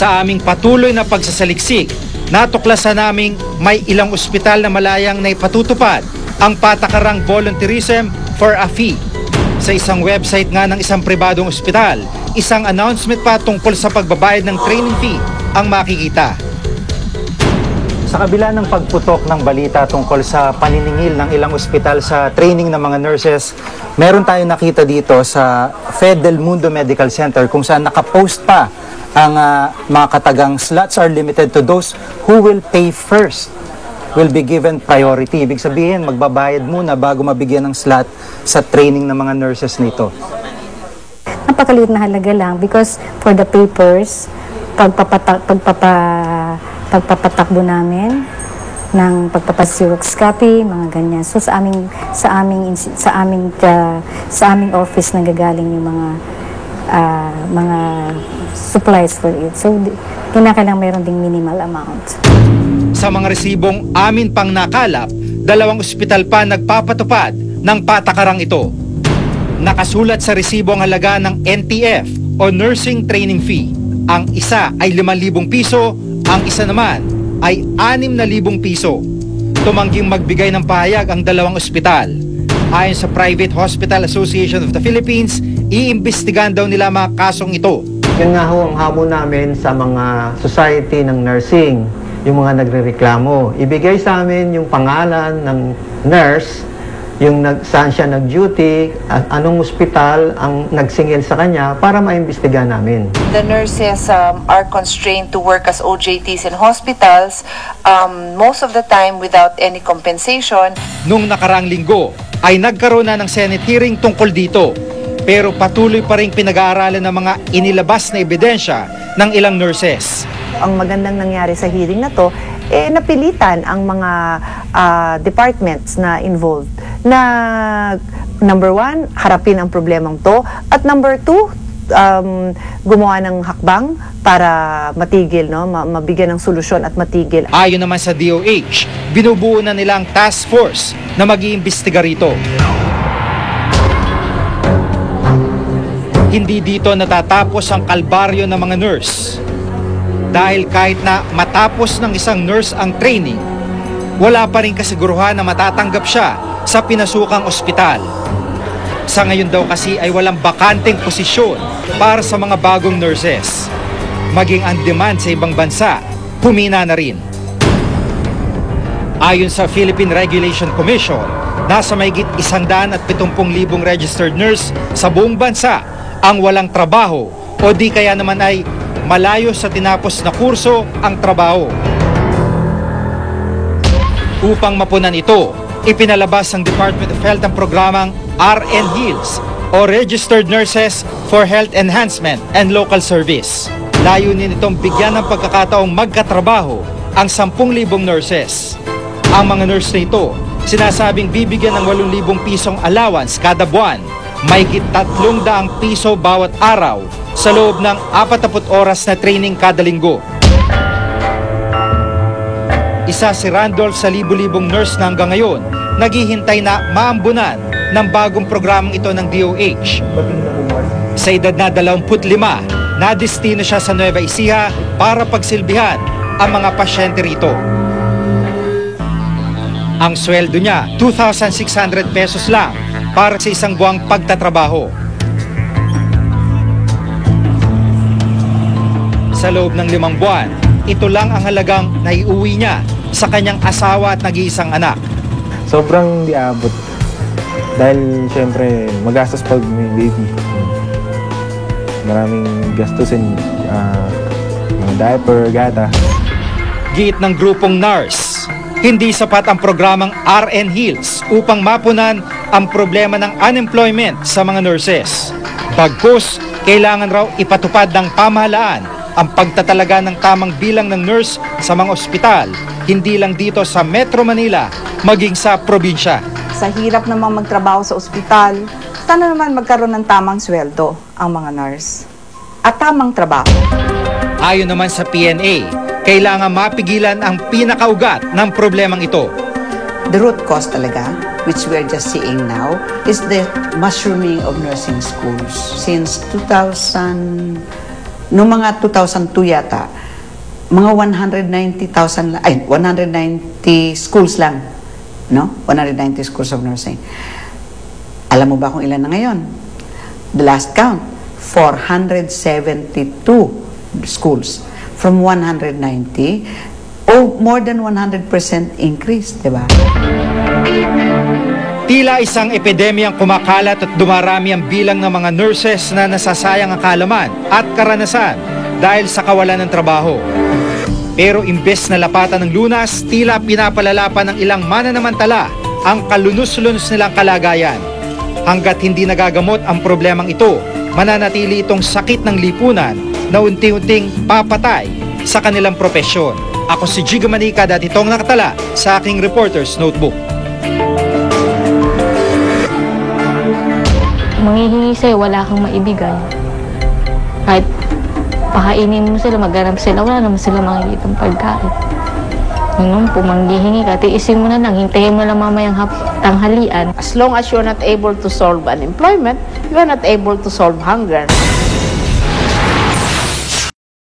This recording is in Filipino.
Sa aming patuloy na pagsasaliksik, natuklasan naming may ilang ospital na malayang na ipatutupad ang patakarang volunteerism for a fee. Sa isang website nga ng isang pribadong ospital, isang announcement pa tungkol sa pagbabayad ng training fee ang makikita. Sa kabila ng pagputok ng balita tungkol sa paniningil ng ilang ospital sa training ng mga nurses, meron tayong nakita dito sa Fed Del Mundo Medical Center kung saan nakapost pa ang mga katagang slots are limited to those who will pay first, will be given priority. Ibig sabihin, magbabayad muna bago mabigyan ng slot sa training ng mga nurses nito. Napakaliit na halaga lang because for the papers, pagpapatakbo namin ng pagpapasirox copy, mga ganyan. So sa aming office nanggagaling yung mga supplies for it. So kinakailangan mayroon ding minimal amount. Sa mga resibong amin pang nakalap, 2 ospital pa nagpapatupad ng patakarang ito. Nakasulat sa resibo ang halaga ng NTF o Nursing Training Fee. Ang isa ay 5,000 piso, ang isa naman ay 6,000 piso. Tumangging magbigay ng pahayag ang 2 ospital. Ayon sa Private Hospital Association of the Philippines, iimbestigahan daw nila mga kasong ito. Yun nga ho ang hamon namin sa mga society ng nursing, yung mga nagrereklamo. Ibigay sa amin yung pangalan ng nurse, yung saan siya nag-duty, at anong ospital ang nagsingil sa kanya para maimbestigahan namin. The nurses are constrained to work as OJTs in hospitals, most of the time without any compensation. Nung nakaraang linggo ay nagkaroon na ng Senate hearing tungkol dito. Pero patuloy pa rin pinag-aaralan ng mga inilabas na ebidensya ng ilang nurses. Ang magandang nangyari sa hearing na to, napilitan ang mga departments na involved na number 1, harapin ang problemang to, at number 2, gumawa ng hakbang para matigil, mabigyan ng solusyon at matigil. Ayon naman sa DOH, binubuo na nilang task force na mag-iimbestiga rito. Hindi dito natatapos ang kalbaryo ng mga nurse. Dahil kahit na matapos ng isang nurse ang training, wala pa rin kasiguruhan na matatanggap siya sa pinasukang ospital. Sa ngayon daw kasi ay walang bakanteng posisyon para sa mga bagong nurses. Maging ang demand sa ibang bansa, humina na rin. Ayon sa Philippine Regulation Commission, nasa mahigit 170,000 registered nurse sa buong bansa ang walang trabaho o di kaya naman ay malayo sa tinapos na kurso ang trabaho. Upang mapunan ito, ipinalabas ng Department of Health ang programang RN Heals o Registered Nurses for Health Enhancement and Local Service. Layunin itong bigyan ng pagkakataong magkatrabaho ang 10,000 nurses. Ang mga nurse na ito, sinasabing bibigyan ng 8,000 pisong allowance kada buwan, mahigit 300 piso bawat araw sa loob ng 40 oras na training kada linggo. Isa si Randolph sa libu-libong nurse na hanggang ngayon naghihintay na maambunan ng bagong programang ito ng DOH. Sa edad na 25, nadestino siya sa Nueva Ecija para pagsilbihan ang mga pasyente rito. Ang sweldo niya, 2,600 pesos lang para sa isang buwang pagtatrabaho. Sa loob ng 5 buwan, ito lang ang halagang naiuwi niya sa kanyang asawa at nag-iisang anak. Sobrang di abot. Dahil syempre magastos pag may baby. Maraming gastusin, mga diaper, gata. Giit ng grupong NARS, hindi sapat ang programang RN Heals upang mapunan ang problema ng unemployment sa mga nurses. Bagkus, kailangan raw ipatupad ng pamahalaan ang pagtatalaga ng tamang bilang ng nurse sa mga ospital, hindi lang dito sa Metro Manila, maging sa probinsya. Sa hirap namang magtrabaho sa ospital, sana naman magkaroon ng tamang sweldo ang mga nurse at tamang trabaho. Ayon naman sa PNA, kailangan mapigilan ang pinakaugat ng problemang ito. The root cause talaga, which we're just seeing now, is the mushrooming of nursing schools. Since 2010, Noong mga 2002 yata, mga 190 schools lang. No? 190 schools of nursing. Alam mo ba kung ilan na ngayon? The last count, 472 schools from 190, more than 100% increase, di ba? Tila isang epidemyang kumakalat at dumarami ang bilang ng mga nurses na nasasayang ang kaalaman at karanasan dahil sa kawalan ng trabaho. Pero imbes na lapatan ng lunas, tila pinapalala pa ng ilang mananamantala ang kalunos-lunos nilang kalagayan. Hanggat hindi nagagamot ang problemang ito, mananatili itong sakit ng lipunan na unti-unting papatay sa kanilang propesyon. Ako si Giga Manica, dati itong nakatala sa aking Reporter's Notebook. Manghihingi sa'yo, wala kang maibigay. Kahit pakainin mo sila, maghanap sila, wala naman sila makikitang pagkain. Ganun po, manghihingi ka, tiisin mo na lang, hintayin mo lang mamayang tanghalian. As long as you're not able to solve unemployment, you are not able to solve hunger.